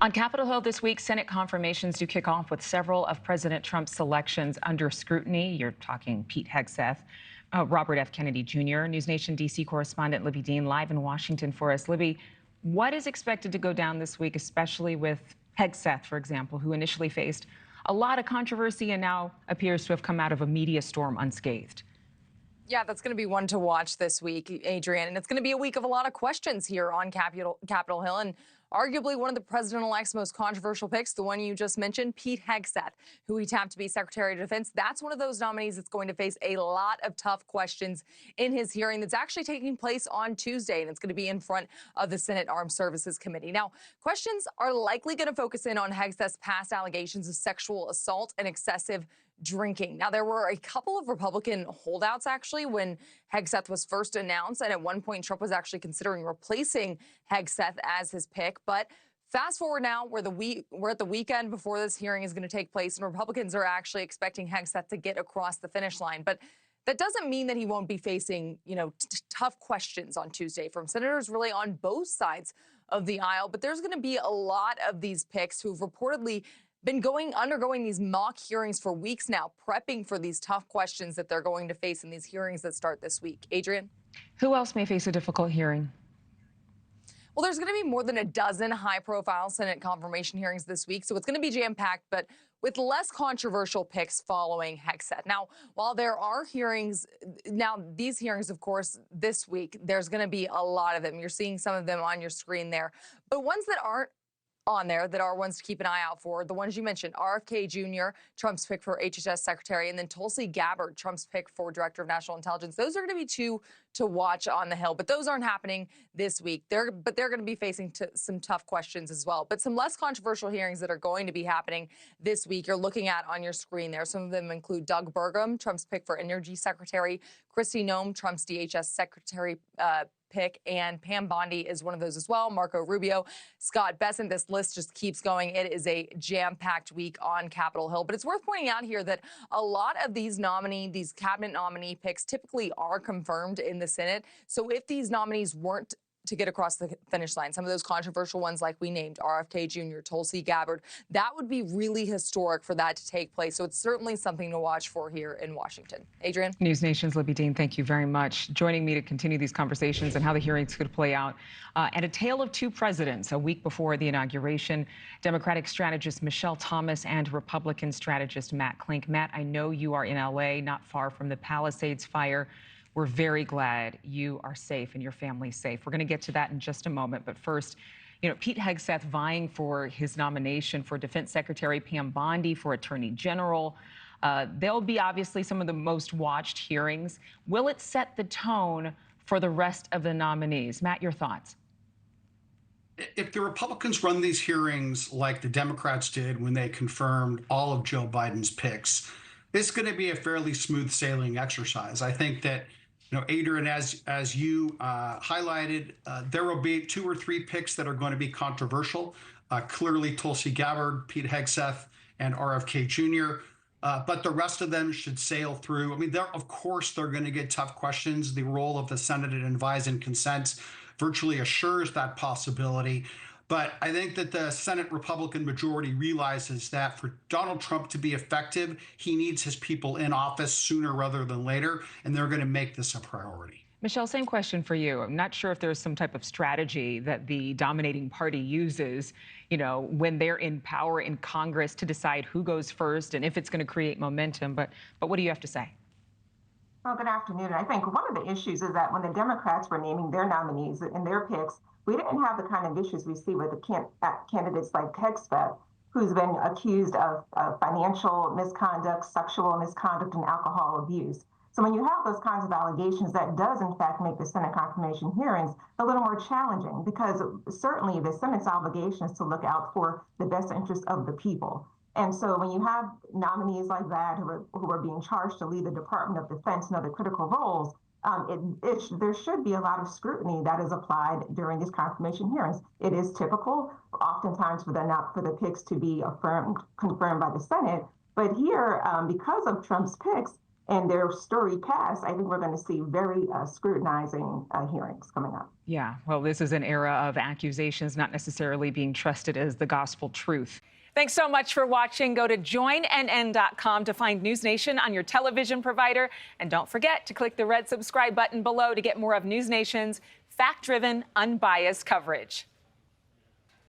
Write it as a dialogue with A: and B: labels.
A: On Capitol Hill this week, Senate confirmations do kick off with several of President Trump's selections under scrutiny. You're talking Pete Hegseth, Robert F. Kennedy Jr., NewsNation D.C. correspondent Libbey Dean live in Washington for us. Libbey, what is expected to go down this week, especially with Hegseth, for example, who initially faced a lot of controversy and now appears to have come out of a media storm unscathed?
B: Yeah, that's going to be one to watch this week, Adrienne. And it's going to be a week of a lot of questions here on Capitol Hill. And arguably one of the president-elect's most controversial picks, the one you just mentioned, Pete Hegseth, who he tapped to be Secretary of Defense. That's one of those nominees that's going to face a lot of tough questions in his hearing that's actually taking place on Tuesday, and it's going to be in front of the Senate Armed Services Committee. Now, questions are likely going to focus in on Hegseth's past allegations of sexual assault and excessive drinking. Now, there were a couple of Republican holdouts, actually, when Hegseth was first announced. And at one point, Trump was actually considering replacing Hegseth as his pick. But fast forward now, we're at the weekend before this hearing is going to take place. And Republicans are actually expecting Hegseth to get across the finish line. But that doesn't mean that he won't be facing, tough questions on Tuesday from senators really on both sides of the aisle. But there's going to be a lot of these picks who've reportedly been undergoing these mock hearings for weeks now, prepping for these tough questions that they're going to face in these hearings that start this week. Adrienne?
A: Who else may face a difficult hearing?
B: Well, there's going to be more than a dozen high-profile Senate confirmation hearings this week, so it's going to be jam-packed, but with less controversial picks following Hegseth. Now, while there are hearings, these hearings, of course, this week, there's going to be a lot of them. You're seeing some of them on your screen there. But ones that aren't on there that are ones to keep an eye out for, the ones you mentioned, RFK Jr., Trump's pick for HHS Secretary, and then Tulsi Gabbard, Trump's pick for Director of National Intelligence. Those are going to be two to watch on the Hill, but those aren't happening this week. They're going to be facing some tough questions as well. But some less controversial hearings that are going to be happening this week, you're looking at on your screen there. Some of them include Doug Burgum, Trump's pick for Energy Secretary, Kristi Noem, Trump's DHS Secretary pick, and Pam Bondi is one of those as well. Marco Rubio, Scott Bessent. This list just keeps going. It is a jam-packed week on Capitol Hill. But it's worth pointing out here that a lot of these cabinet nominee picks typically are confirmed in the Senate. So if these nominees weren't to get across the finish line, some of those controversial ones like we named, RFK Jr., Tulsi Gabbard, that would be really historic for that to take place. So it's certainly something to watch for here in Washington. Adrienne?
A: News Nation's Libbey Dean, thank you very much. Joining me to continue these conversations and how the hearings could play out. And a tale of two presidents a week before the inauguration, Democratic strategist Michelle Thomas and Republican strategist Matt Klink. Matt, I know you are in L.A., not far from the Palisades fire. We're very glad you are safe and your family's safe. We're going to get to that in just a moment. But first, Pete Hegseth vying for his nomination for Defense Secretary, Pam Bondi for Attorney General. They'll be obviously some of the most watched hearings. Will it set the tone for the rest of the nominees? Matt, your thoughts?
C: If the Republicans run these hearings like the Democrats did when they confirmed all of Joe Biden's picks, it's going to be a fairly smooth sailing exercise. I think that, Adrienne, as you highlighted, there will be 2 or 3 picks that are going to be controversial. Clearly, Tulsi Gabbard, Pete Hegseth, and RFK Jr. But the rest of them should sail through. I mean, of course, they're going to get tough questions. The role of the Senate in advise and consent virtually assures that possibility. But I think that the Senate Republican majority realizes that for Donald Trump to be effective, he needs his people in office sooner rather than later, and they're going to make this a priority.
A: Michelle, same question for you. I'm not sure if there's some type of strategy that the dominating party uses, when they're in power in Congress to decide who goes first and if it's going to create momentum. But what do you have to say?
D: Well, good afternoon. I think one of the issues is that when the Democrats were naming their nominees and their picks, we didn't have the kind of issues we see with the candidates like Hegseth, who's been accused of financial misconduct, sexual misconduct, and alcohol abuse. So when you have those kinds of allegations, that does, in fact, make the Senate confirmation hearings a little more challenging, because certainly the Senate's obligation is to look out for the best interest of the people. And so when you have nominees like that who are being charged to lead the Department of Defense and other critical roles, there should be a lot of scrutiny that is applied during these confirmation hearings. It is typical, oftentimes, for the picks to be confirmed by the Senate. But here, because of Trump's picks, and their story passed, I think we're going to see very scrutinizing hearings coming up.
A: Yeah, well, this is an era of accusations not necessarily being trusted as the gospel truth.
E: Thanks so much for watching. Go to joinnn.com to find News Nation on your television provider. And don't forget to click the red subscribe button below to get more of News Nation's fact-driven, unbiased coverage.